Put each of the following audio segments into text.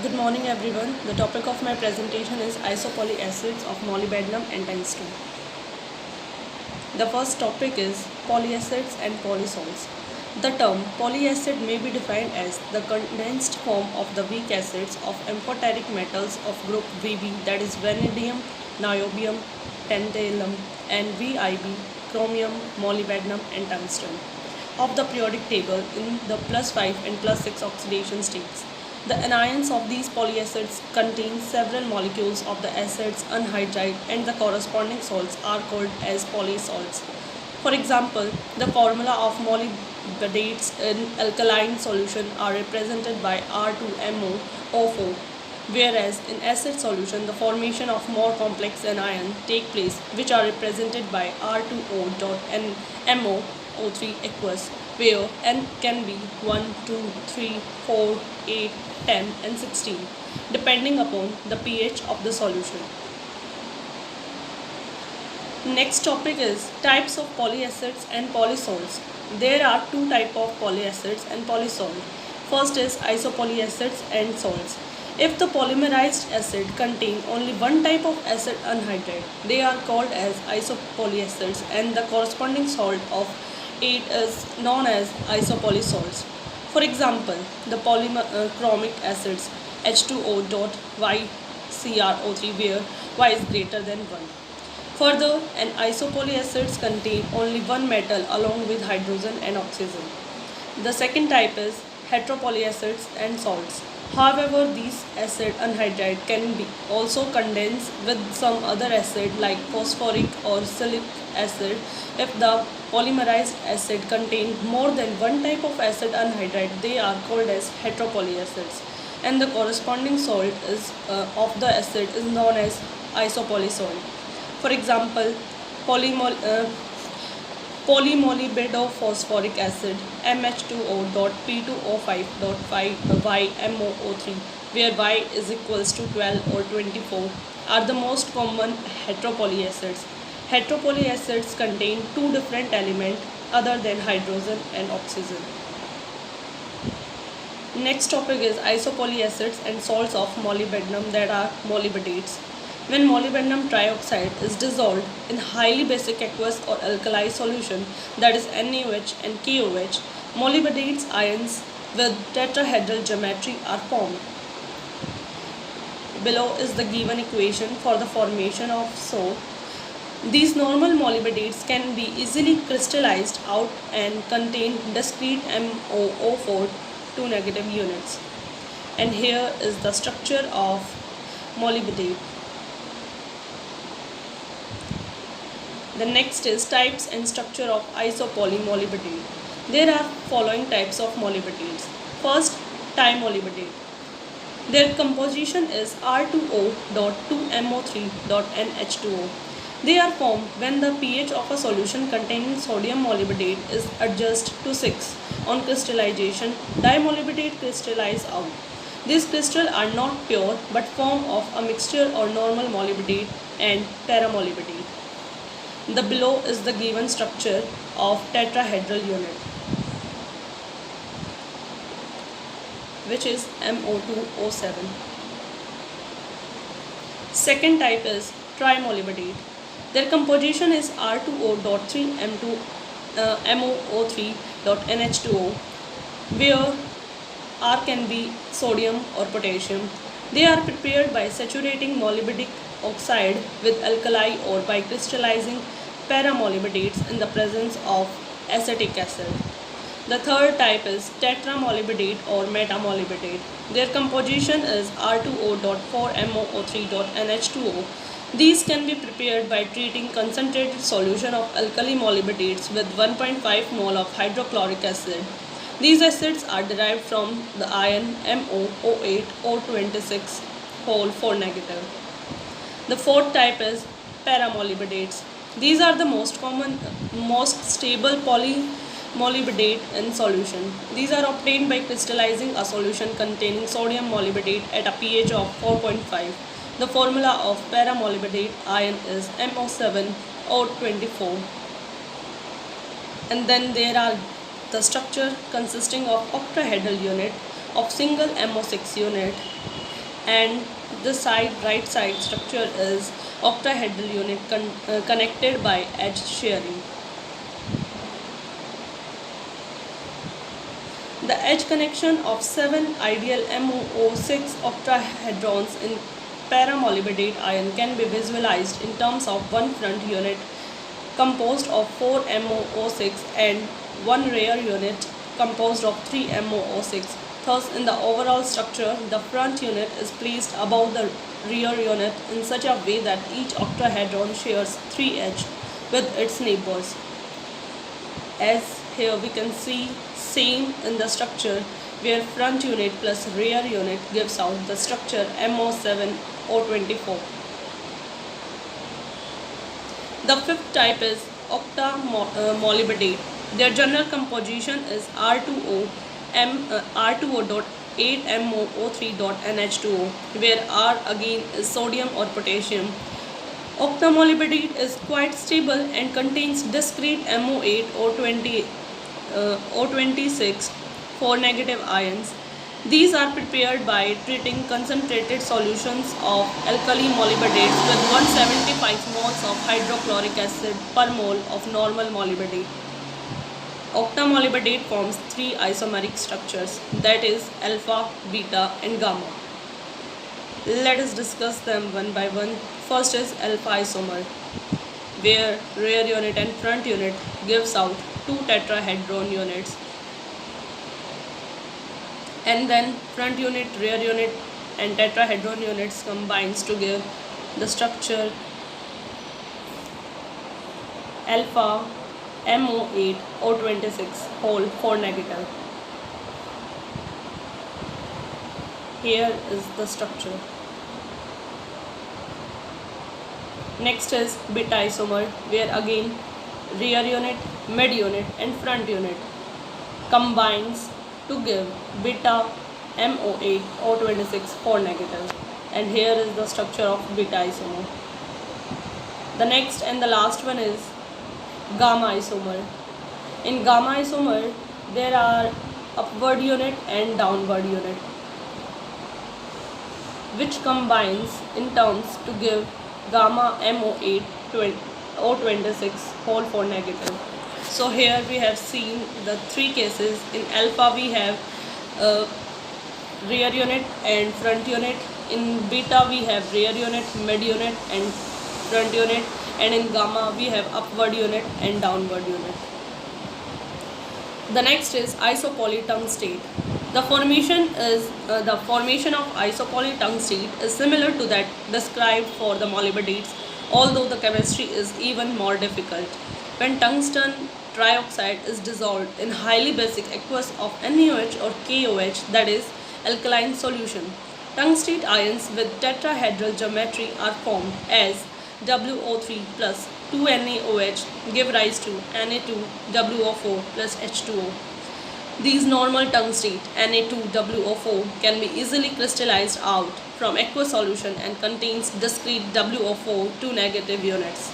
Good morning everyone. The topic of my presentation is isopolyacids of molybdenum and tungsten. The first topic is polyacids and polysols. The term polyacid may be defined as the condensed form of the weak acids of amphoteric metals of group Vb, that is vanadium, niobium, tantalum, and Vib, chromium, molybdenum and tungsten, of the periodic table in the +5 and +6 oxidation states. The anions of these polyacids contain several molecules of the acids anhydride, and the corresponding salts are called as polysols. For example, the formula of molybdates in alkaline solution are represented by R2MoO4, whereas in acid solution the formation of more complex anions take place, which are represented by R2O.NMoO3 aqueous, where N can be 1, 2, 3, 4, 8, 10 and 16 depending upon the pH of the solution. Next topic is types of polyacids and polysols. There are two types of polyacids and polysols. First is isopolyacids and sols. If the polymerized acid contain only one type of acid anhydride, they are called as isopolyacids, and the corresponding salt of it is known as isopolysols. For example, the polychromic acids H2O.YCrO3, where Y is greater than 1. Further, an isopolyacids contain only one metal along with hydrogen and oxygen. The second type is heteropolyacids and salts. However, these acid anhydride can be also condensed with some other acid like phosphoric or silicic acid. If the polymerized acid contains more than one type of acid anhydride, they are called as heteropolyacids, and the corresponding salt of the acid is known as isopolysol. For example, polymolybidophosphoric acid MH2O.P2O5.5YMOO3, where Y is equals to 12 or 24, are the most common heteropolyacids. Heteropolyacids contain two different elements other than hydrogen and oxygen. Next topic is isopolyacids and salts of molybdenum, that are molybdates. When molybdenum trioxide is dissolved in highly basic aqueous or alkali solution, that is NaOH and KOH, molybdates ions with tetrahedral geometry are formed. Below is the given equation for the formation of SO. These normal molybdates can be easily crystallized out and contain discrete MoO4 2 negative units. And here is the structure of molybdate. The next is types and structure of isopolymolybdate. There are following types of molybdates. First, timolybdate. Their composition is R2O.2MO3.NH2O. They are formed when the pH of a solution containing sodium molybdate is adjusted to 6. On crystallization, dimolybdate crystallize out. These crystals are not pure but form of a mixture or normal molybdate and paramolybdate. The below is the given structure of tetrahedral unit, which is MO2O7. Second type is trimolybdate. Their composition is R2O.3MO3.NH2O, where R can be sodium or potassium. They are prepared by saturating molybdic oxide with alkali or by crystallizing paramolybdates in the presence of acetic acid. The third type is tetramolybdate or metamolybdate. Their composition is R2O.4MoO3.NH2O. These can be prepared by treating concentrated solution of alkali molybdates with 1.5 mole of hydrochloric acid. These acids are derived from the ion MoO8 O26 whole 4 negative. The fourth type is paramolybdates. These are the most common, most stable polymolybdate in solution. These are obtained by crystallizing a solution containing sodium molybdate at a pH of 4.5. The formula of paramolybdate ion is MO7O24. And then there are the structure consisting of octahedral unit of single MO6 unit and the right side structure is octahedral unit connected by edge sharing. The edge connection of 7 ideal MoO6 octahedrons in paramolybdate ion can be visualized in terms of one front unit composed of 4 MoO6 and one rear unit composed of 3 MoO6. Thus, in the overall structure, the front unit is placed above the rear unit in such a way that each octahedron shares 3 edges with its neighbors. As here we can see, same in the structure where front unit plus rear unit gives out the structure MO7O24. The fifth type is octamolybdate. Their general composition is R2O.8MoO3.NH2O, where R again is sodium or potassium. Octamolybdate is quite stable and contains discrete MO8 or O26 4 negative ions. These are prepared by treating concentrated solutions of alkali molybdates with 175 moles of hydrochloric acid per mole of normal molybdate. Octamolybdate forms 3 isomeric structures, that is alpha, beta and gamma. Let us discuss them one by one. First is alpha isomer, where rear unit and front unit gives out 2 tetrahedron units, and then front unit, rear unit and tetrahedron units combines to give the structure alpha MO8 O26 whole 4 negative. Here is the structure. Next is beta isomer, where again rear unit, mid unit and front unit combines to give beta MO8 O26 4 negative, and here is the structure of beta isomer. The next and the last one is gamma isomer. In gamma isomer there are upward unit and downward unit which combines in terms to give gamma MO8 O26 whole 4 negative. So here we have seen the 3 cases. In alpha we have rear unit and front unit. In beta we have rear unit, mid unit and front unit, and in gamma we have upward unit and downward unit. The next is isopoly tungstate. The formation of isopoly tungstate is similar to that described for the molybdates, although the chemistry is even more difficult. When tungsten trioxide is dissolved in highly basic aqueous of NaOH or KOH, that is alkaline solution, tungstate ions with tetrahedral geometry are formed as WO3 plus 2NaOH give rise to Na2WO4 plus H2O. These normal tungstate Na2WO4 can be easily crystallized out from aqueous solution and contains discrete WO4 2 negative units.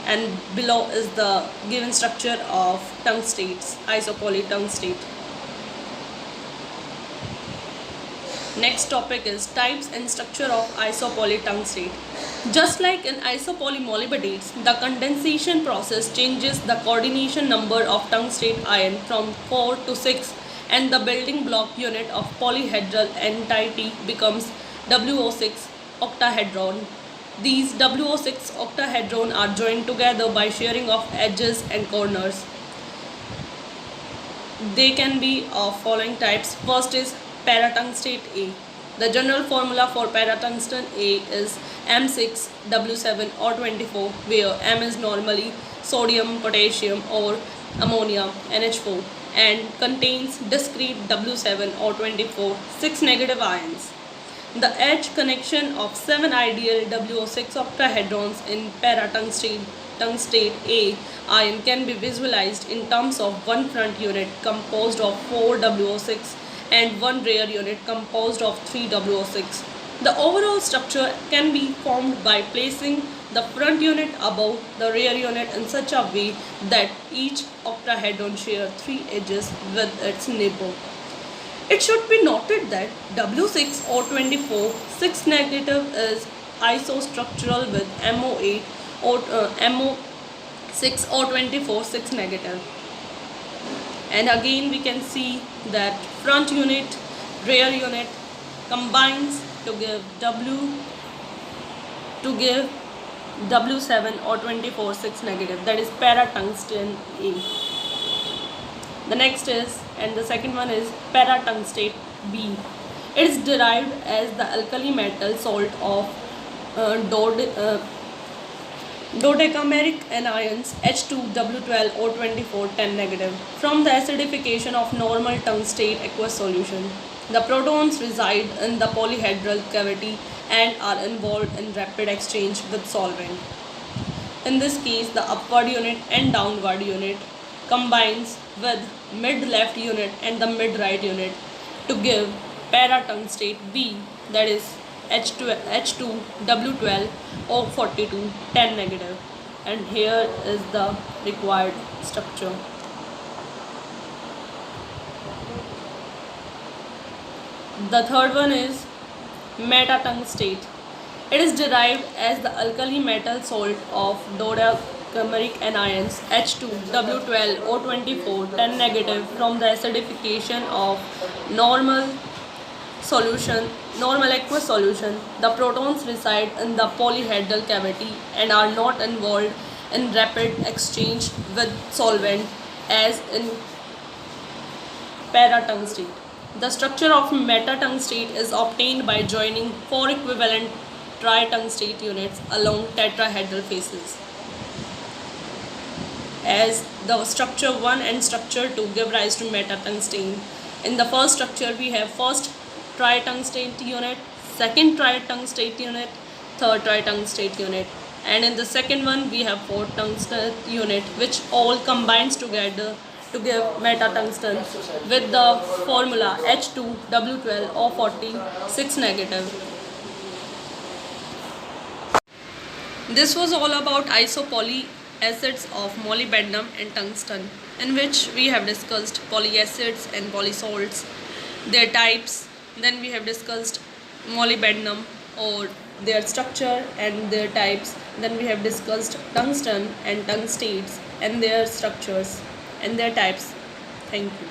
And below is the given structure of tungstates, isopoly tungstate. Next topic is types and structure of isopoly tungstate. Just like in isopoly molybdates, the condensation process changes the coordination number of tungstate ion from 4 to 6, and the building block unit of polyhedral entity becomes WO6 octahedron. These WO6 octahedron are joined together by sharing of edges and corners. They can be of following types. First is paratungstate A. The general formula for paratungsten A is M6W7O24, where M is normally sodium, potassium or ammonia NH4 and contains discrete W7O24 6 negative ions. The edge connection of 7 ideal WO6 octahedrons in paratungstate A ion can be visualized in terms of one front unit composed of 4 WO6 and one rear unit composed of 3 WO6. The overall structure can be formed by placing the front unit above the rear unit in such a way that each octahedron shares 3 edges with its neighbor. It should be noted that W6O24 6 negative is isostructural with MO8 or MO6O24 6 negative. And again we can see that front unit, rear unit combines to give W7O24 6 negative, that is paratungstate A. The next is, and the second one is paratungstate B. It is derived as the alkali metal salt of dodecameric anions H2W12O24 10 negative from the acidification of normal tungstate aqueous solution. The protons reside in the polyhedral cavity and are involved in rapid exchange with solvent. In this case, the upward unit and downward unit combines with mid left unit and the mid right unit to give paratungstate B, that is H2W12O42 10 negative. And here is the required structure. The third one is metatungstate. It is derived as the alkali metal salt of dodecameric anions H2W12O24 10 negative from the acidification of normal aqueous solution. The protons reside in the polyhedral cavity and are not involved in rapid exchange with solvent as in paratungstate. The structure of metatungstate is obtained by joining 4 equivalent tritungstate units along tetrahedral faces. As the structure 1 and structure 2 give rise to metatungstate. In the first structure we have first tritungstate unit, second tritungstate unit, third tritungstate unit, and in the second one we have fourth tungstate unit, which all combines together to give metatungsten with the formula H2W12O40 6 negative. This was all about isopoly acids of molybdenum and tungsten, in which we have discussed polyacids and polysalts, their types. Then we have discussed molybdenum or their structure and their types. Then we have discussed tungsten and tungstates and their structures and their types. Thank you.